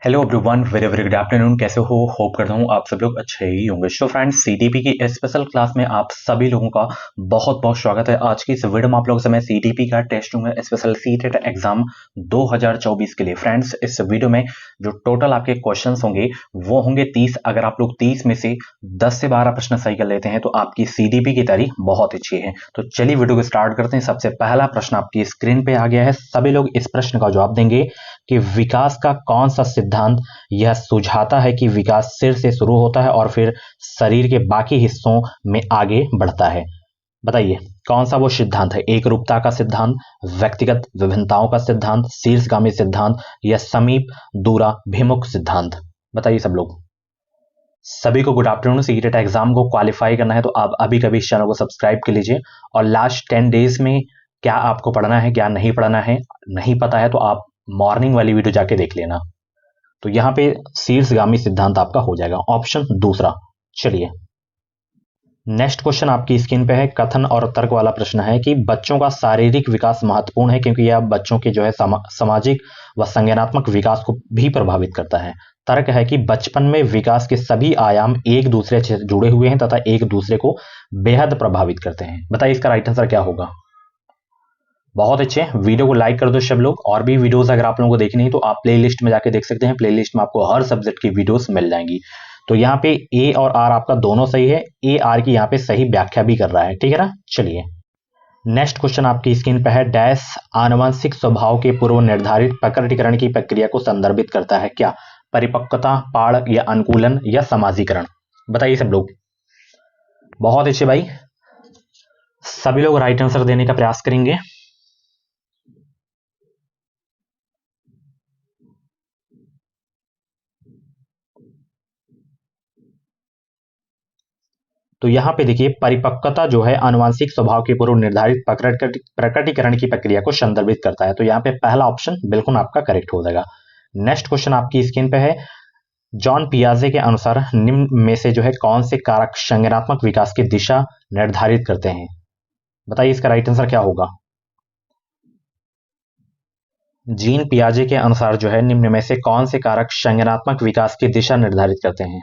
Hello everyone, very very good afternoon. कैसे हो? Hope करता हूँ आप सब लोग अच्छे ही होंगे। सो फ्रेंड्स, सीटीपी की स्पेशल क्लास में आप सभी लोगों का बहुत बहुत स्वागत है। आज की इस वीडियो में आप लोगों से मैं सीटीपी का टेस्ट लूंगा, स्पेशल सीटेट एग्जाम 2024 के लिए। फ्रेंड्स, इस वीडियो में जो टोटल आपके क्वेश्चंस होंगे वो होंगे 30। अगर आप लोग 30 में से 10 से 12 प्रश्न सही कर लेते हैं तो आपकी सीटीपी की तैयारी बहुत अच्छी है। तो चलिए वीडियो को स्टार्ट करते हैं। सबसे पहला प्रश्न आपकी स्क्रीन पे आ गया है। सभी लोग इस प्रश्न का जवाब देंगे कि विकास का कौन सा सिद्धांत यह सुझाता है कि विकास सिर से शुरू होता है और फिर शरीर के बाकी हिस्सों में आगे बढ़ता है। बताइए कौन सा वो सिद्धांत है? एकरूपता का सिद्धांत, व्यक्तिगत विभिन्नताओं का सिद्धांत, शीर्षगामी सिद्धांत या समीप दूराभिमुख सिद्धांत? बताइए सब लोग। सभी को गुड आफ्टरनून। सीटेट एग्जाम को क्वालिफाई करना है तो आप अभी कभी इस चैनल को सब्सक्राइब कर लीजिए। और लास्ट 10 डेज में क्या आपको पढ़ना है, क्या नहीं पढ़ना है, नहीं पता है तो आप मॉर्निंग वाली वीडियो जाके देख लेना। तो यहां पे शीर्षगामी सिद्धांत आपका हो जाएगा ऑप्शन दूसरा। चलिए नेक्स्ट क्वेश्चन आपकी स्क्रीन पे है। कथन और तर्क वाला प्रश्न है कि बच्चों का शारीरिक विकास महत्वपूर्ण है क्योंकि यह बच्चों के जो है सामाजिक व संज्ञानात्मक विकास को भी प्रभावित करता है। तर्क है कि बचपन में विकास के सभी आयाम एक दूसरे से जुड़े हुए हैं तथा एक दूसरे को बेहद प्रभावित करते हैं। बताइए इसका राइट आंसर क्या होगा? बहुत अच्छे। वीडियो को लाइक कर दो सब लोग। और भी वीडियोस अगर आप लोगों को देखनी है तो आप प्लेलिस्ट में जाके देख सकते हैं। प्लेलिस्ट में आपको हर सब्जेक्ट की वीडियोस मिल जाएंगी। तो यहाँ पे ए और आर आपका दोनों सही है। ए आर की यहाँ पे सही व्याख्या भी कर रहा है, ठीक है ना। चलिए नेक्स्ट क्वेश्चन आपकी स्क्रीन पे है। डैश आनुवंशिक स्वभाव के पूर्व निर्धारित प्रकटीकरण की प्रक्रिया को संदर्भित करता है। क्या? परिपक्वता, पाड़ या अनुकूलन या समाजीकरण? बताइए सब लोग। बहुत अच्छे भाई, सभी लोग राइट आंसर देने का प्रयास करेंगे। तो यहां पे देखिए परिपक्वता जो है आनुवंशिक स्वभाव के पूर्व निर्धारित प्रकटीकरण की प्रक्रिया को संदर्भित करता है। तो यहाँ पे पहला ऑप्शन बिल्कुल आपका करेक्ट हो जाएगा। नेक्स्ट क्वेश्चन आपकी स्क्रीन पे है। जॉन पियाजे के अनुसार निम्न में से जो है कौन से कारक संज्ञानात्मक विकास की दिशा निर्धारित करते हैं? बताइए इसका राइट आंसर क्या होगा? जीन पियाजे के अनुसार जो है निम्न में से कौन से कारक संज्ञानात्मक विकास की दिशा निर्धारित करते हैं?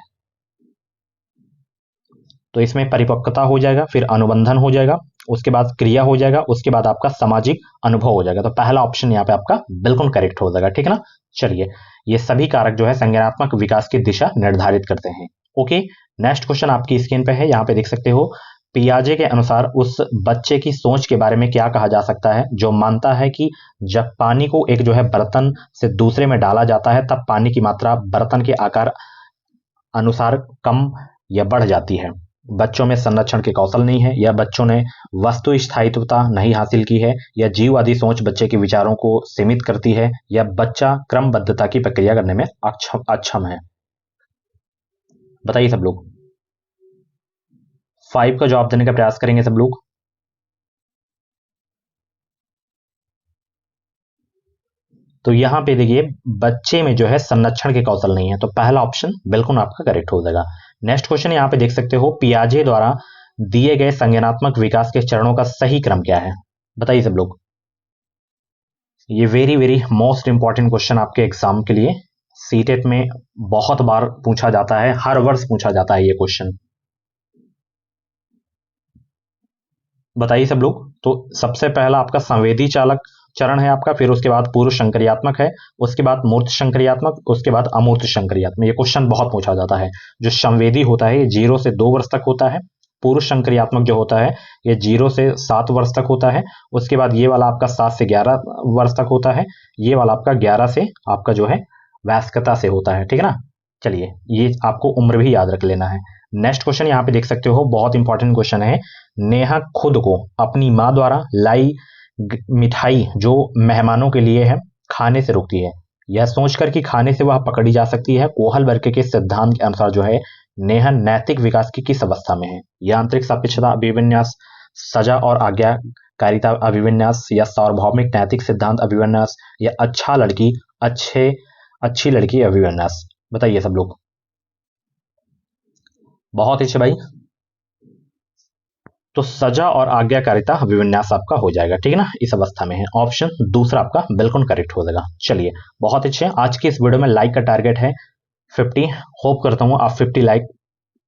तो इसमें परिपक्वता हो जाएगा, फिर अनुबंधन हो जाएगा, उसके बाद क्रिया हो जाएगा, उसके बाद आपका सामाजिक अनुभव हो जाएगा। तो पहला ऑप्शन यहाँ पे आपका बिल्कुल करेक्ट हो जाएगा, ठीक है ना। चलिए ये सभी कारक जो है संज्ञानात्मक विकास की दिशा निर्धारित करते हैं। ओके, नेक्स्ट क्वेश्चन आपकी स्क्रीन पे है। यहाँ पे देख सकते हो पियाजे के अनुसार उस बच्चे की सोच के बारे में क्या कहा जा सकता है जो मानता है कि जब पानी को एक जो है बर्तन से दूसरे में डाला जाता है तब पानी की मात्रा बर्तन के आकार अनुसार कम या बढ़ जाती है। बच्चों में संरक्षण के कौशल नहीं है, या बच्चों ने वस्तु स्थायित्वता नहीं हासिल की है, या जीववादी सोच बच्चे के विचारों को सीमित करती है, या बच्चा क्रमबद्धता की प्रक्रिया करने में अक्षम है। बताइए सब लोग। 5 का जवाब देने का प्रयास करेंगे सब लोग। तो यहां पे देखिए बच्चे में जो है संरक्षण के कौशल नहीं है, तो पहला ऑप्शन बिल्कुल आपका करेक्ट हो जाएगा। नेक्स्ट क्वेश्चन यहां पे देख सकते हो पियाजे द्वारा दिए गए संज्ञानात्मक विकास के चरणों का सही क्रम क्या है? बताइए सब लोग। ये very very most important question आपके एग्जाम के लिए। सीटेट में बहुत बार पूछा जाता है, हर वर्ष पूछा जाता है ये क्वेश्चन। बताइए सब लोग। तो सबसे पहला आपका संवेदी चालक चरण है आपका, फिर उसके बाद पूर्व संक्रियात्मक है, उसके बाद मूर्त संक्रियात्मक, उसके बाद अमूर्त संक्रियात्मक। ये क्वेश्चन बहुत पूछा जाता है। जो संवेदी होता है ये 0 से 2 वर्ष तक होता है। पूर्व संक्रियात्मक जो होता है ये 0 से 7 वर्ष तक होता है। उसके बाद ये वाला आपका 7 से 11 वर्ष तक होता है। ये वाला आपका 11 से आपका जो है वयस्कता से होता है, ठीक है ना। चलिए ये आपको उम्र भी याद रख लेना है। नेक्स्ट क्वेश्चन यहाँ पे देख सकते हो, बहुत इंपॉर्टेंट क्वेश्चन है। नेहा खुद को अपनी माँ द्वारा लाई मिठाई जो मेहमानों के लिए है खाने से रोकती है, यह सोचकर कि खाने से वह पकड़ी जा सकती है। कोहलबर्ग के सिद्धांत के अनुसार जो है नेहा नैतिक विकास की किस अवस्था में है? यांत्रिक सापेक्षता अभिविन्यास, सजा और आज्ञाकारिता अभिविन्यास, या सार्वभौमिक नैतिक सिद्धांत अभिविन्यास, या अच्छी लड़की अभिविन्यास? बताइए सब लोग। बहुत अच्छे भाई, तो सजा और आज्ञाकारिता विन्यास आपका हो जाएगा, ठीक है ना, इस अवस्था में है। ऑप्शन दूसरा आपका बिल्कुल करेक्ट हो जाएगा। चलिए बहुत अच्छे, आज की इस वीडियो में लाइक का टारगेट है 50। होप करता हूं आप 50 लाइक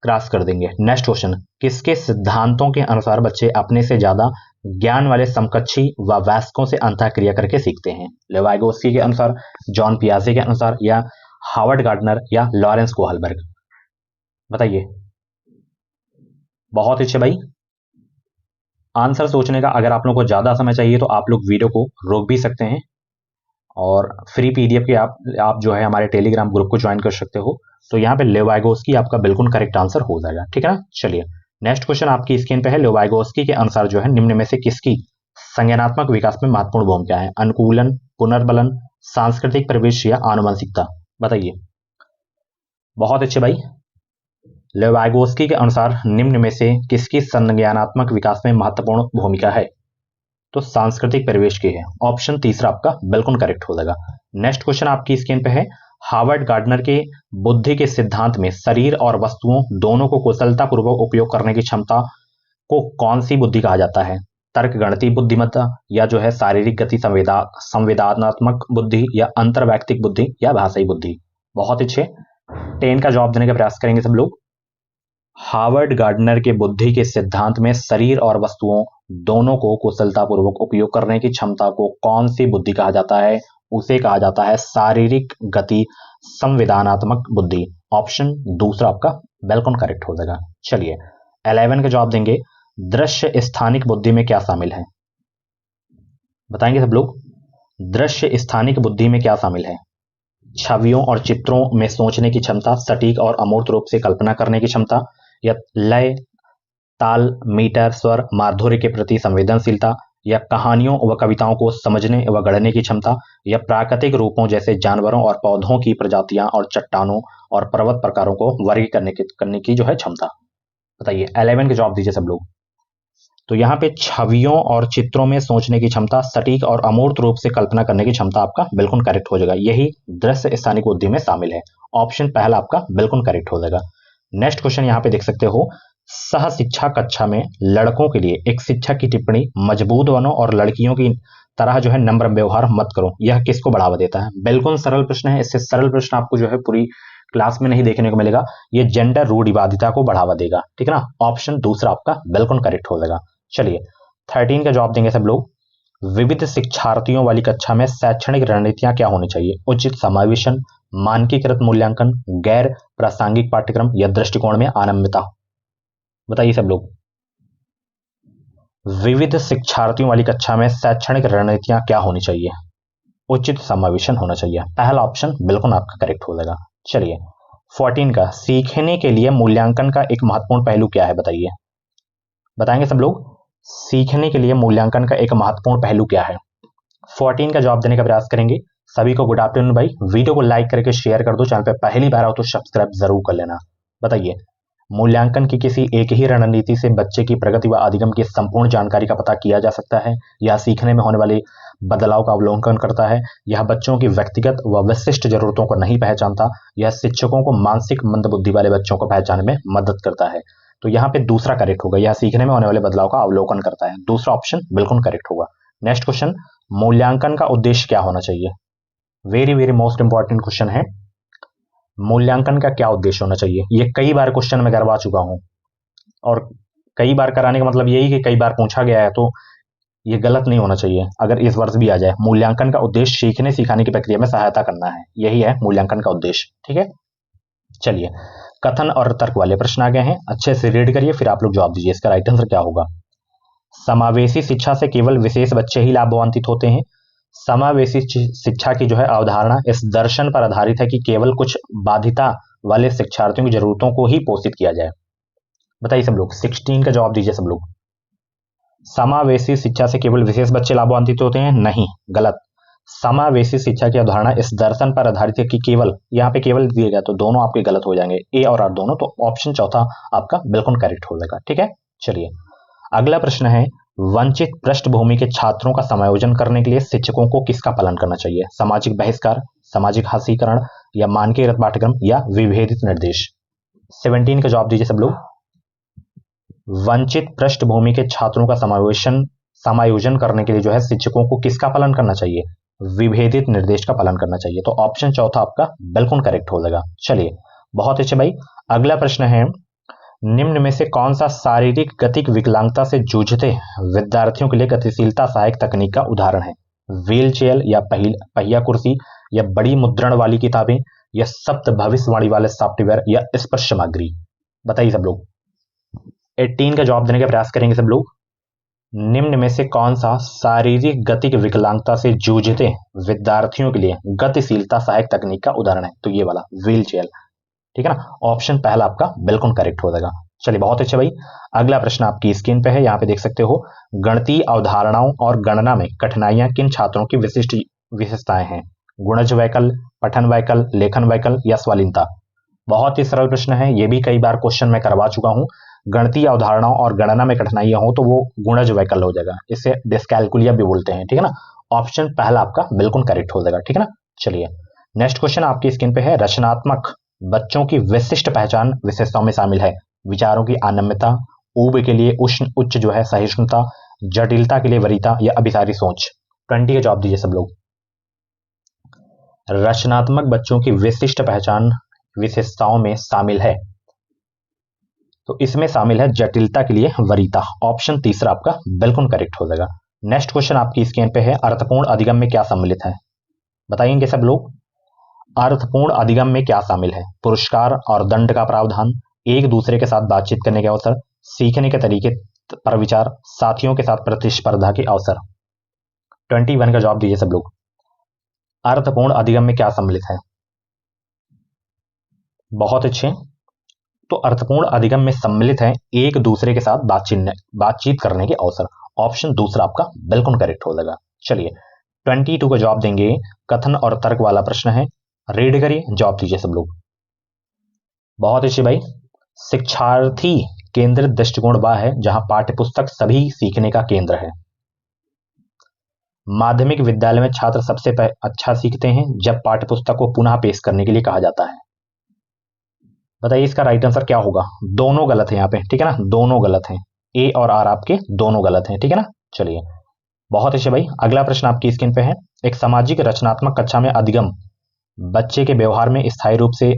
क्रॉस कर देंगे। नेक्स्ट क्वेश्चन, किसके सिद्धांतों के अनुसार बच्चे अपने से ज्यादा ज्ञान वाले समकक्षी व वयस्कों से अंतःक्रिया करके सीखते हैं? लेवाइगोस्की के अनुसार, जॉन पियाजे के अनुसार, या हावर्ड गार्डनर, या लॉरेंस कोहलबर्ग? बताइए। बहुत अच्छे भाई, आंसर सोचने का अगर आप लोगों को ज्यादा समय चाहिए तो आप लोग वीडियो को रोक भी सकते हैं और फ्री पीडीएफ के आप जो है हमारे टेलीग्राम ग्रुप को ज्वाइन कर सकते हो। तो यहाँ पे लेवाइगोस्की आपका बिल्कुल करेक्ट आंसर हो जाएगा, ठीक है ना। चलिए नेक्स्ट क्वेश्चन आपकी स्क्रीन पे है। लेवाइगोस्की के अनुसार जो है निम्न में से किसकी संज्ञानात्मक विकास में महत्वपूर्ण भूमिका है? अनुकूलन, पुनर्बलन, सांस्कृतिक प्रवेश, या आनुवंशिकता? बताइए। बहुत अच्छे भाई, लेवाइगोस्की के अनुसार निम्न में से किसकी संज्ञानात्मक विकास में महत्वपूर्ण भूमिका है? तो सांस्कृतिक परिवेश की है। ऑप्शन तीसरा आपका बिल्कुल करेक्ट हो जाएगा। नेक्स्ट क्वेश्चन आपकी स्क्रीन पे है। हार्वर्ड गार्डनर के बुद्धि के सिद्धांत में शरीर और वस्तुओं दोनों को कुशलतापूर्वक उपयोग करने की क्षमता को कौन सी बुद्धि कहा जाता है? तर्क गणितीय बुद्धिमत्ता, या जो है शारीरिक गति संवेदनात्मक बुद्धि, या अंतर्वैयक्तिक बुद्धि, या भाषाई बुद्धि? बहुत अच्छे, 10 का जवाब देने का प्रयास करेंगे सब लोग। हार्वर्ड गार्डनर के बुद्धि के सिद्धांत में शरीर और वस्तुओं दोनों को कुशलतापूर्वक उपयोग करने की क्षमता को कौन सी बुद्धि कहा जाता है? उसे कहा जाता है शारीरिक गति संवेदनात्मक बुद्धि। ऑप्शन दूसरा आपका बिल्कुल करेक्ट हो जाएगा। चलिए 11 का जवाब देंगे। दृश्य स्थानिक बुद्धि में क्या शामिल है? बताएंगे सब लोग। दृश्य स्थानिक बुद्धि में क्या शामिल है? छवियों और चित्रों में सोचने की क्षमता, सटीक और अमूर्त रूप से कल्पना करने की क्षमता, या लय, ताल, मीटर, स्वर, माधुर्य के प्रति संवेदनशीलता, या कहानियों व कविताओं को समझने व गढ़ने की क्षमता, या प्राकृतिक रूपों जैसे जानवरों और पौधों की प्रजातियां और चट्टानों और पर्वत प्रकारों को वर्गीकरण करने की जो है क्षमता? बताइए। 11 के जवाब दीजिए सब लोग। तो यहाँ पे छवियों और चित्रों में सोचने की क्षमता, सटीक और अमूर्त रूप से कल्पना करने की क्षमता आपका बिल्कुल करेक्ट हो जाएगा। यही दृश्य स्थानिक बुद्धि में शामिल है। ऑप्शन पहला आपका बिल्कुल करेक्ट हो जाएगा। नेक्स्ट क्वेश्चन यहाँ पे देख सकते हो। सह शिक्षा कक्षा में लड़कों के लिए एक शिक्षक की टिप्पणी मजबूत बनो और लड़कियों की तरह जो है नम्र व्यवहार मत करो, यह किसको बढ़ावा देता है? बिल्कुल सरल प्रश्न है। इससे सरल प्रश्न आपको जो है पूरी क्लास में नहीं देखने को मिलेगा। ये जेंडर रूढ़िवादिता को बढ़ावा देगा, ठीक है ना। ऑप्शन दूसरा आपका बिल्कुल करेक्ट हो जाएगा। चलिए 13 का जवाब देंगे सब लोग। विविध शिक्षार्थियों वाली कक्षा में शैक्षणिक रणनीतियां क्या होनी चाहिए? उचित समावेशन, मानकीकृत मूल्यांकन, गैर प्रासंगिक पाठ्यक्रम, या दृष्टिकोण में अनम्यता? बताइए सब लोग। विविध शिक्षार्थियों वाली कक्षा में शैक्षणिक रणनीतियां क्या होनी चाहिए? उचित समावेशन होना चाहिए। पहला ऑप्शन बिल्कुल आपका करेक्ट हो जाएगा। चलिए 14 का, सीखने के लिए मूल्यांकन का एक महत्वपूर्ण पहलू क्या है? बताइए। बताएंगे सब लोग। सीखने के लिए मूल्यांकन का एक महत्वपूर्ण पहलू क्या है? 14 का जवाब देने का प्रयास करेंगे। सभी को गुड आफ्टरनून भाई। वीडियो को लाइक करके शेयर कर दो। चैनल पे पहली बार आओ तो सब्सक्राइब जरूर कर लेना। बताइए। मूल्यांकन की किसी एक ही रणनीति से बच्चे की प्रगति व अधिगम की संपूर्ण जानकारी का पता किया जा सकता है। यह सीखने में होने वाले बदलाव का अवलोकन करता है। यह बच्चों की व्यक्तिगत व विशिष्ट जरूरतों को नहीं पहचानता। यह शिक्षकों को मानसिक मंदबुद्धि वाले बच्चों को पहचानने में मदद करता है। तो यहाँ पे दूसरा करेक्ट होगा। यह सीखने में होने वाले बदलाव का अवलोकन करता है। दूसरा ऑप्शन बिल्कुल करेक्ट होगा। नेक्स्ट क्वेश्चन, मूल्यांकन का उद्देश्य क्या होना चाहिए? Very very most important question है। मूल्यांकन का क्या उद्देश्य होना चाहिए? ये कई बार क्वेश्चन में करवा चुका हूं, और कई बार कराने का मतलब यही कि कई बार पूछा गया है, तो ये गलत नहीं होना चाहिए अगर इस वर्ष भी आ जाए। मूल्यांकन का उद्देश्य सीखने सिखाने की प्रक्रिया में सहायता करना है। यही है मूल्यांकन का उद्देश्य, ठीक है। चलिए कथन और तर्क वाले प्रश्न आ गए हैं, अच्छे से रीड करिए फिर आप लोग जवाब दीजिए। इसका राइट आंसर क्या होगा? समावेशी शिक्षा से केवल विशेष बच्चे ही लाभान्वित होते हैं। समावेशी शिक्षा की जो है अवधारणा इस दर्शन पर आधारित है कि केवल कुछ बाधिता वाले शिक्षार्थियों की जरूरतों को ही पोषित किया जाए। बताइए सब लोग। 16 का जवाब दीजिए सब लोग। समावेशी शिक्षा से केवल विशेष बच्चे लाभान्वित होते हैं? नहीं, गलत। समावेशी शिक्षा की अवधारणा इस दर्शन पर आधारित है कि केवल, यहाँ पे केवल दिए गया तो दोनों आपके गलत हो जाएंगे, ए और आर दोनों। तो ऑप्शन चौथा आपका बिल्कुल करेक्ट हो जाएगा, ठीक है। चलिए अगला प्रश्न है। वंचित पृष्ठभूमि के छात्रों का समायोजन करने के लिए शिक्षकों को किसका पालन करना चाहिए? सामाजिक बहिष्कार, सामाजिक हास्यीकरण, या मानकीकृत पाठ्यक्रम, या विभेदित निर्देश? 17 का जवाब दीजिए सब लोग। वंचित पृष्ठभूमि के छात्रों का समायोजन करने के लिए जो है शिक्षकों को किसका पालन करना चाहिए? विभेदित निर्देश का पालन करना चाहिए। तो ऑप्शन चौथा आपका बिल्कुल करेक्ट हो जाएगा। चलिए, बहुत अच्छे भाई। अगला प्रश्न है, निम्न में से कौन सा शारीरिक गतिक विकलांगता से जूझते विद्यार्थियों के लिए गतिशीलता सहायक तकनीक का उदाहरण है? व्हील चेयर या पहिया कुर्सी या बड़ी मुद्रण वाली किताबें या सप्त भविष्यवाणी वाले सॉफ्टवेयर या स्पर्श सामग्री? बताइए सब लोग। 18 का जवाब देने का प्रयास करेंगे सब लोग। निम्न में से कौन सा शारीरिक गतिक विकलांगता से जूझते विद्यार्थियों के लिए गतिशीलता सहायक तकनीक का उदाहरण है? तो ये वाला व्हील चेयर, ठीक है ना। ऑप्शन पहला आपका बिल्कुल करेक्ट हो जाएगा। चलिए, बहुत अच्छे भाई। अगला प्रश्न आपकी स्क्रीन पे है, यहाँ पे देख सकते हो। गणितीय अवधारणाओं और गणना में कठिनाइयां किन छात्रों की विशिष्ट विशेषताएं हैं? गुणज वैकल्य, पठन वैकल्य, लेखन वैकल्य या स्वालीनता? बहुत ही सरल प्रश्न है, ये भी कई बार क्वेश्चन मैं करवा चुका हूं। गणितीय अवधारणाओं और गणना में कठिनाइयां हो तो वो गुणज वैकल्य हो जाएगा, इसे डिस्कैलकुलिया भी बोलते हैं, ठीक है ना। ऑप्शन पहला आपका बिल्कुल करेक्ट हो जाएगा, ठीक है ना। चलिए, नेक्स्ट क्वेश्चन आपकी स्क्रीन पे है। रचनात्मक बच्चों की विशिष्ट पहचान विशेषताओं में शामिल है विचारों की अनम्यता, ऊब के लिए उष्ण उच्च जो है सहिष्णुता, जटिलता के लिए वरीयता या अभिसारी सोच? 20 का जवाब दीजिए सब लोग। रचनात्मक बच्चों की विशिष्ट पहचान विशेषताओं में शामिल है, तो इसमें शामिल है जटिलता के लिए वरीयता। ऑप्शन तीसरा आपका बिल्कुल करेक्ट हो जाएगा। नेक्स्ट क्वेश्चन आपकी स्क्रीन पे है। अर्थपूर्ण अधिगम में क्या सम्मिलित है? बताएंगे सब लोग। अर्थपूर्ण अधिगम में क्या शामिल है? पुरस्कार और दंड का प्रावधान, एक दूसरे के साथ बातचीत करने के अवसर, सीखने के तरीके पर विचार, साथियों के साथ प्रतिस्पर्धा के अवसर? 21 का जवाब दीजिए सब लोग। अर्थपूर्ण अधिगम में क्या सम्मिलित है? बहुत अच्छे। तो अर्थपूर्ण अधिगम में सम्मिलित है एक दूसरे के साथ बातचीत करने के अवसर। ऑप्शन दूसरा आपका बिल्कुल करेक्ट हो जाएगा। चलिए, 22 का जवाब देंगे। कथन और तर्क वाला प्रश्न है, रीड करिए, जवाब दीजिए सब लोग। बहुत अच्छे भाई। शिक्षार्थी केंद्रित दृष्टिकोण वह है जहां पाठ्यपुस्तक सभी सीखने का केंद्र है। माध्यमिक विद्यालय में छात्र सबसे अच्छा सीखते हैं जब पाठ्यपुस्तक को पुनः पेश करने के लिए कहा जाता है। बताइए इसका राइट आंसर क्या होगा? दोनों गलत है यहाँ पे, ठीक है ना, दोनों गलत हैं। ए और आर आपके दोनों गलत हैं, ठीक है ना। चलिए, बहुत अच्छे भाई। अगला प्रश्न आपकी स्क्रीन पे है। एक सामाजिक रचनात्मक कक्षा में अधिगम बच्चे के व्यवहार में स्थायी रूप से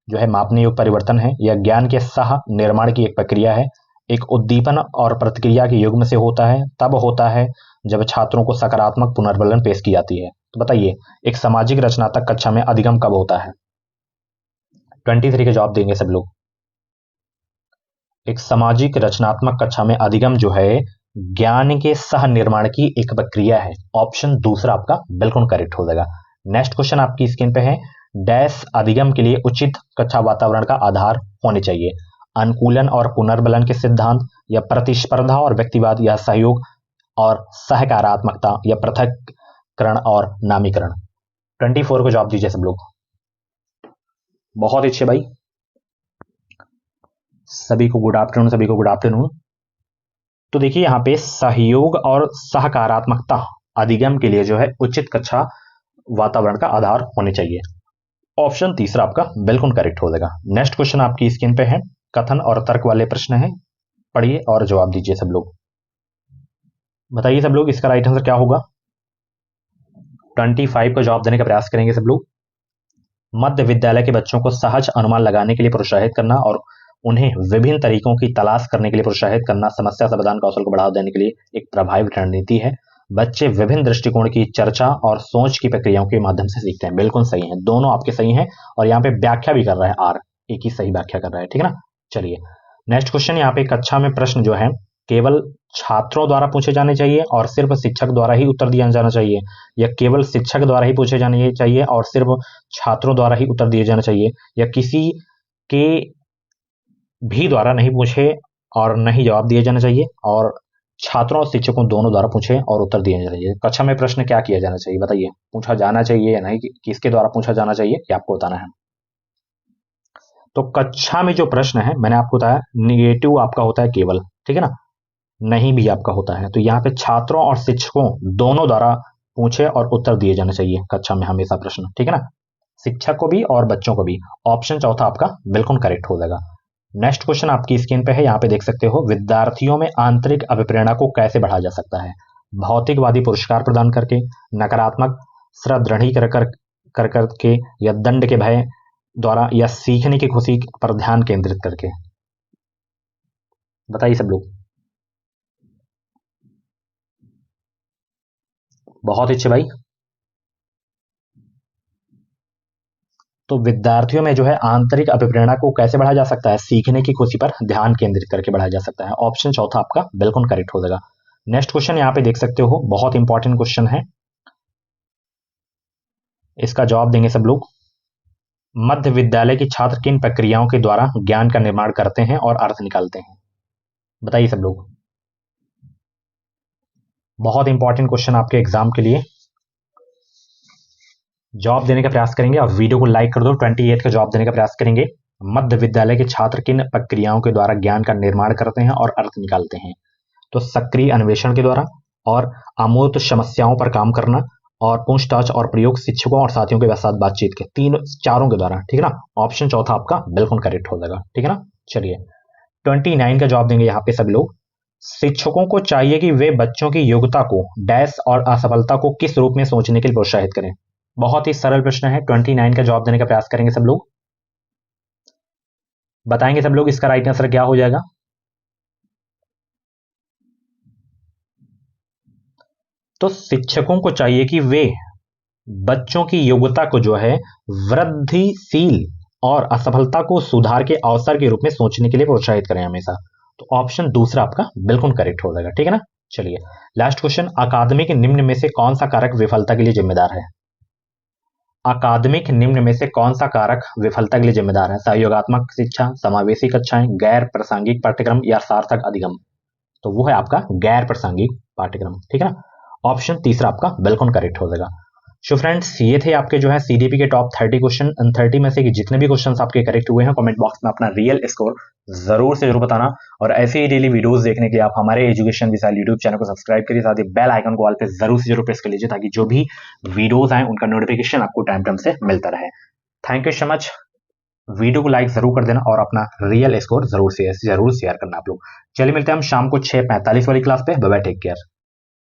जो है मापने योग्य परिवर्तन है या ज्ञान के सह निर्माण की एक प्रक्रिया है? एक उद्दीपन और प्रतिक्रिया के युग्म से होता है, तब होता है जब छात्रों को सकारात्मक पुनर्बलन पेश की जाती है। तो बताइए, एक सामाजिक रचनात्मक कक्षा में अधिगम कब होता है? 23 का जवाब देंगे सब लोग। एक सामाजिक रचनात्मक कक्षा में अधिगम जो है ज्ञान के सह निर्माण की एक प्रक्रिया है। ऑप्शन दूसरा आपका बिल्कुल करेक्ट हो जाएगा। नेक्स्ट क्वेश्चन आपकी स्क्रीन पे है। डैश अधिगम के लिए उचित कक्षा वातावरण का आधार होने चाहिए? अनुकूलन और पुनर्बलन के सिद्धांत या प्रतिस्पर्धा और व्यक्तिवाद या सहयोग और सहकारात्मकता या पृथक्करण और नामीकरण? 24 को जवाब दीजिए सब लोग। बहुत अच्छे भाई, सभी को गुड आफ्टरनून, सभी को गुड आफ्टरनून। तो देखिए यहाँ पे सहयोग और सहकारात्मकता अधिगम के लिए जो है उचित कक्षा वातावरण का आधार होने चाहिए। ऑप्शन तीसरा आपका बिल्कुल करेक्ट हो जाएगा। नेक्स्ट क्वेश्चन आपकी स्क्रीन पे है। कथन और तर्क वाले प्रश्न है, पढ़िए और जवाब दीजिए सब लोग। बताइए सब लोग इसका राइट आंसर क्या होगा? 25 का जवाब देने का प्रयास करेंगे सब लोग। मध्य विद्यालय के बच्चों को सहज अनुमान लगाने के लिए प्रोत्साहित करना और उन्हें विभिन्न तरीकों की तलाश करने के लिए प्रोत्साहित करना समस्या समाधान कौशल को बढ़ावा देने के लिए एक प्रभावी रणनीति है। बच्चे विभिन्न दृष्टिकोण की चर्चा और सोच की प्रक्रियाओं के माध्यम से सीखते हैं। बिल्कुल सही है, दोनों आपके सही हैं। और यहाँ पे व्याख्या भी कर रहा है आर, एक ही सही व्याख्या कर रहा है, ठीक है ना। चलिए, नेक्स्ट क्वेश्चन। यहाँ पे कक्षा में प्रश्न जो है केवल छात्रों द्वारा पूछे जाने चाहिए और सिर्फ शिक्षक द्वारा ही उत्तर दिया जाना चाहिए, या केवल शिक्षक द्वारा ही पूछे जाने चाहिए और सिर्फ छात्रों द्वारा ही उत्तर दिए जाना चाहिए, या किसी के भी द्वारा नहीं पूछे और नहीं जवाब दिए जाना चाहिए, और छात्रों और शिक्षकों दोनों द्वारा पूछे और उत्तर दिए जाना चाहिए? कक्षा में प्रश्न क्या किया जाना चाहिए? बताइए, पूछा जाना चाहिए या नहीं, किसके द्वारा पूछा जाना चाहिए, ये आपको बताना है। तो कक्षा में जो प्रश्न है मैंने आपको बताया निगेटिव आपका होता है केवल, ठीक है ना, नहीं भी आपका होता है। तो यहाँ पे छात्रों और शिक्षकों दोनों द्वारा पूछे और उत्तर दिए जाने चाहिए कक्षा में हमेशा प्रश्न, ठीक है ना, शिक्षक को भी और बच्चों को भी। ऑप्शन चौथा आपका बिल्कुल करेक्ट हो जाएगा। नेक्स्ट क्वेश्चन आपकी स्क्रीन पे है, यहाँ पे देख सकते हो, विद्यार्थियों में आंतरिक अभिप्रेरणा को कैसे बढ़ाया जा सकता है? भौतिकवादी पुरस्कार प्रदान करके, नकारात्मक श्रद्धाढ़ी कर करके, या दंड के भय द्वारा, या सीखने की खुशी पर ध्यान केंद्रित करके? बताइए सब लोग। बहुत अच्छे भाई। तो विद्यार्थियों में जो है आंतरिक अभिप्रेरणा को कैसे बढ़ाया जा सकता है? सीखने की खुशी पर ध्यान केंद्रित करके बढ़ाया जा सकता है। ऑप्शन चौथा आपका बिल्कुल करेक्ट हो जाएगा। नेक्स्ट क्वेश्चन यहाँ पे देख सकते हो, बहुत इंपॉर्टेंट क्वेश्चन है, इसका जवाब देंगे सब लोग। मध्य विद्यालय के छात्र किन प्रक्रियाओं के द्वारा ज्ञान का निर्माण करते हैं और अर्थ निकालते हैं? बताइए सब लोग। बहुत इंपॉर्टेंट क्वेश्चन आपके एग्जाम के लिए, जवाब देने का प्रयास करेंगे। आप वीडियो को लाइक कर दो। 28 का जवाब देने का प्रयास करेंगे। मध्य विद्यालय के छात्र किन प्रक्रियाओं के द्वारा ज्ञान का निर्माण करते हैं और अर्थ निकालते हैं? तो सक्रिय अन्वेषण के द्वारा, और अमूर्त समस्याओं पर काम करना, और पूछताछ और प्रयोग, शिक्षकों और साथियों के साथ बातचीत के, चारों के द्वारा। ठीक है ना? ऑप्शन चौथा आपका बिल्कुल करेक्ट हो जाएगा। ठीक है ना? चलिए 29 का जवाब देंगे यहाँ पे सब लोग। शिक्षकों को चाहिए कि वे बच्चों की योग्यता को डैश और असफलता को किस रूप में सोचने के लिए प्रोत्साहित करें? बहुत ही सरल प्रश्न है। 29 का जवाब देने का प्रयास करेंगे सब लोग। बताएंगे सब लोग इसका राइट आंसर क्या हो जाएगा। तो शिक्षकों को चाहिए कि वे बच्चों की योग्यता को जो है वृद्धिशील और असफलता को सुधार के अवसर के रूप में सोचने के लिए प्रोत्साहित करें हमेशा। तो ऑप्शन दूसरा आपका बिल्कुल करेक्ट हो जाएगा। ठीक है ना? चलिए लास्ट क्वेश्चन, अकादमिक निम्न में से कौन सा कारक विफलता के लिए जिम्मेदार है? अकादमिक निम्न में से कौन सा कारक विफलता के लिए जिम्मेदार है? सहयोगात्मक शिक्षा, समावेशी कक्षाएं, गैर प्रासंगिक पाठ्यक्रम, या सार्थक अधिगम? तो वो है आपका गैर प्रासंगिक पाठ्यक्रम। ठीक है ना? ऑप्शन तीसरा आपका बिल्कुल करेक्ट हो जाएगा। सो फ्रेंड्स, ये थे आपके जो है सीडीपी के टॉप 30 क्वेश्चन। इन 30 में से जितने भी क्वेश्चन आपके करेक्ट हुए हैं, कमेंट बॉक्स में अपना रियल स्कोर जरूर से जरूर बताना। और ऐसे ही डेली वीडियोस देखने के लिए आप हमारे एजुकेशन विशाल यूट्यूब चैनल को सब्सक्राइब करिए, साथ ही बेल आइकन को ऑल पे जरूर से जरूर प्रेस कर लीजिए, ताकि जो भी वीडियोस आए उनका नोटिफिकेशन आपको टाइम टाइम से मिलता रहे। Thank you so much. Video को लाइक जरूर कर देना और अपना रियल स्कोर जरूर शेयर करना आप लोग। चलिए मिलते हैं हम शाम को 6:45 वाली क्लास पे। Bye bye, take care.